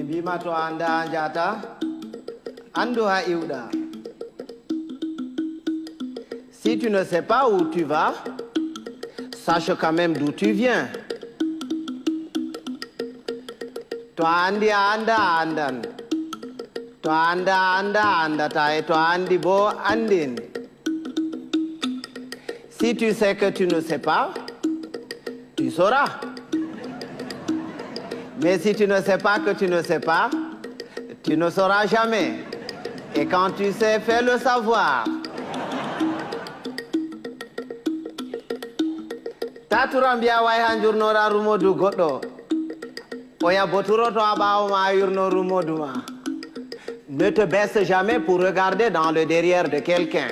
Bimato anda anjata, andoha iuda. Si tu ne sais pas où tu vas, sache quand même d'où tu viens. Toi andi anda andan. Toi anda anda andata et toi andi bo andin. Si tu sais que tu ne sais pas, tu sauras. Mais si tu ne sais pas que tu ne sais pas, tu ne sauras jamais. Et quand tu sais, fais le savoir. Taturambia way hanjurnora rumodu godo. Oya boturo to abawo ma yurno rumoduma. Ne te baisse jamais pour regarder dans le derrière de quelqu'un.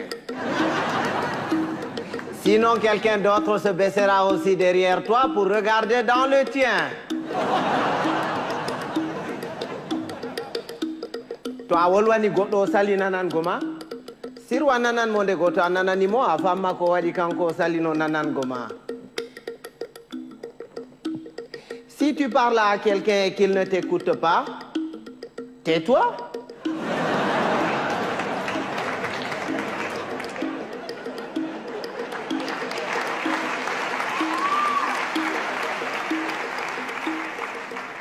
Sinon quelqu'un d'autre se baissera aussi derrière toi pour regarder dans le tien. To a wolwani goɗɗo o sali nanan goma sirwa nanan mo nde goto a nananimo a famma ko waɗi kanko o salino nanan goma. Si tu parles à quelqu'un et qu'il ne t'écoute pas, tais-toi.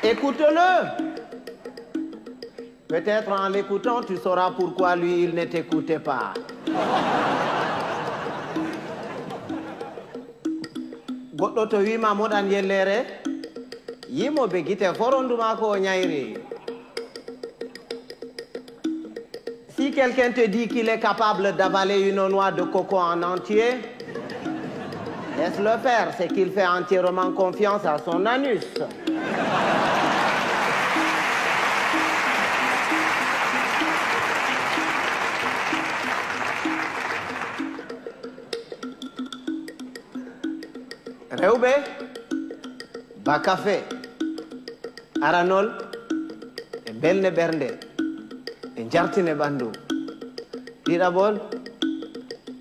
Écoute-le. Peut-être en l'écoutant, tu sauras pourquoi lui, il ne t'écoutait pas. Goɗɗo to wima moɗan yellere, yimoɓe guite foronduma ko o ñayri. Si quelqu'un te dit qu'il est capable d'avaler une noix de coco en entier, laisse-le faire, c'est qu'il fait entièrement confiance à son anus. Rewɓe ba café aranol e belne ɓernde e jartine ɓandu ɗiɗaɓol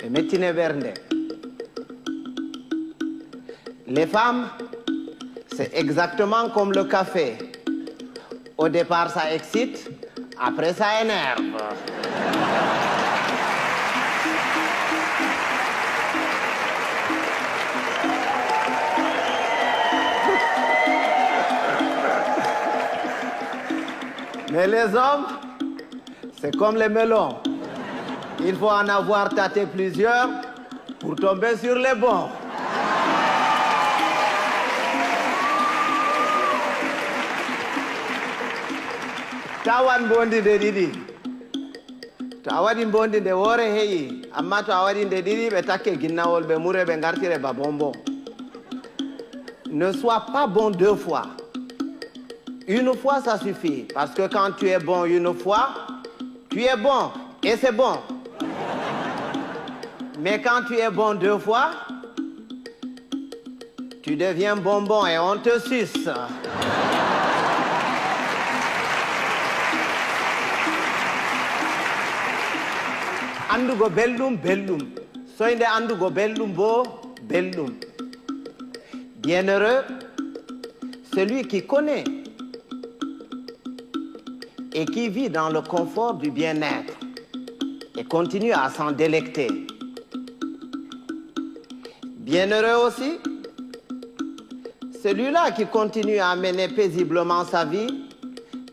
e mettine ɓernde. Les femmes, c'est exactement comme le café. Au départ ça excite, après ça énerve. Mais les hommes, c'est comme les melons. Il faut en avoir tâté plusieurs pour tomber sur les bons. Tawan bondi de didi. To a waɗi bondi de woore heƴi, amma to a waɗi de didi ɓe takke ginnawol ɓe mure ɓe gartire ba bonbon. Ne sois pas bon deux fois. Une fois, ça suffit. Parce que quand tu es bon une fois, tu es bon. Et c'est bon. Mais quand tu es bon deux fois, tu deviens bonbon et on te suce. Andugo belɗum, belɗum. Soyde andugo belɗum bo, belɗum. Bienheureux, celui qui connaît et qui vit dans le confort du bien-être et continue à s'en délecter. Bienheureux aussi, celui-là qui continue à mener paisiblement sa vie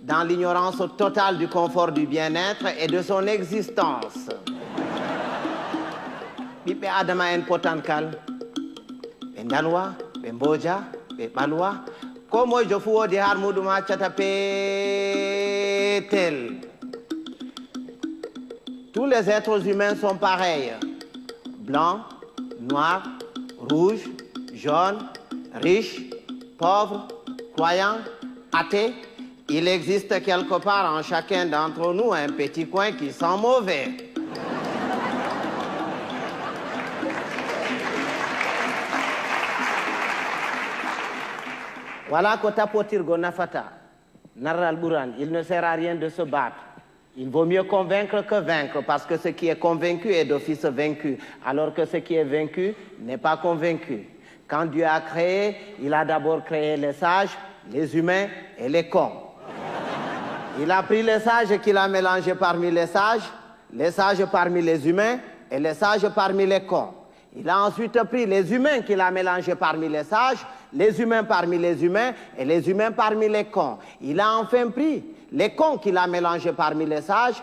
dans l'ignorance totale du confort du bien-être et de son existence. Ɓiɓɓe adama en potankal, ɓe dalwa, ɓe mboja, ɓe ɓalwa, ko moyjo fu wodi har muɗum accata peetel. Tous les êtres humains sont pareils. Blancs, noirs, rouges, jaunes, riches, pauvres, croyants, athées. Il existe quelque part en chacun d'entre nous un petit coin qui sent mauvais. Voilà que tapotirgo nafata, narral buran, il ne sert à rien de se battre. Il vaut mieux convaincre que vaincre, parce que ce qui est convaincu est d'office vaincu, alors que ce qui est vaincu n'est pas convaincu. Quand Dieu a créé, il a d'abord créé les sages, les humains et les cons. Il a pris les sages qu'il a mélangés parmi les sages parmi les humains et les sages parmi les cons. Il a ensuite pris les humains qu'il a mélangés parmi les humains parmi les humains et les humains parmi les cons. Il a enfin pris les cons qu'il a mélangés parmi les sages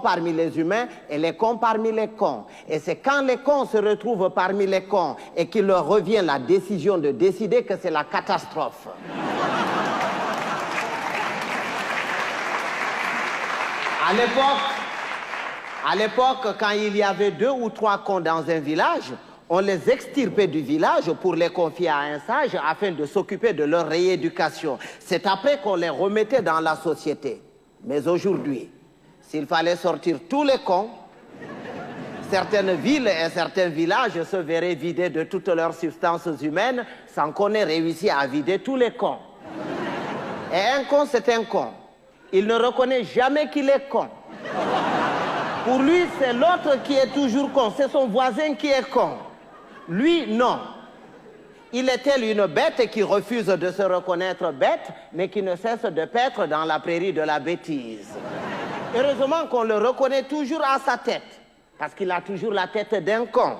parmi les humains et les cons parmi les cons. Et c'est quand les cons se retrouvent parmi les cons et qu'il leur revient la décision de décider que c'est la catastrophe. À l'époque, quand il y avait 2 ou 3 cons dans un village, on les extirpait du village pour les confier à un sage afin de s'occuper de leur rééducation. C'est après qu'on les remettait dans la société. Mais aujourd'hui, s'il fallait sortir tous les cons, certaines villes et certains villages se verraient vidés de toutes leurs substances humaines sans qu'on ait réussi à vider tous les cons. Et un con, c'est un con. Il ne reconnaît jamais qu'il est con. Pour lui, c'est l'autre qui est toujours con. C'est son voisin qui est con. Lui, non. Il est tel une bête qui refuse de se reconnaître bête, mais qui ne cesse de paître dans la prairie de la bêtise. Heureusement qu'on le reconnaît toujours à sa tête, parce qu'il a toujours la tête d'un con.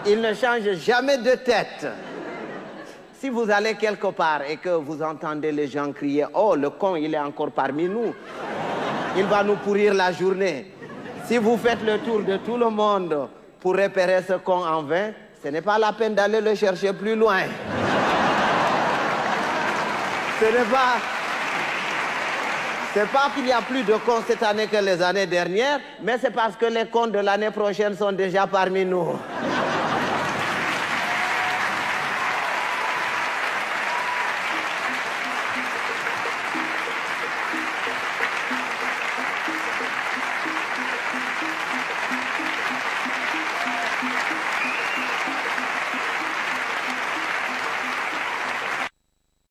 Il ne change jamais de tête. Si vous allez quelque part et que vous entendez les gens crier « Oh, le con, il est encore parmi nous », il va nous pourrir la journée. Si vous faites le tour de tout le monde pour repérer ce con en vain, ce n'est pas la peine d'aller le chercher plus loin. C'est pas qu'il y a plus de cons cette année que les années dernières, mais c'est parce que les cons de l'année prochaine sont déjà parmi nous.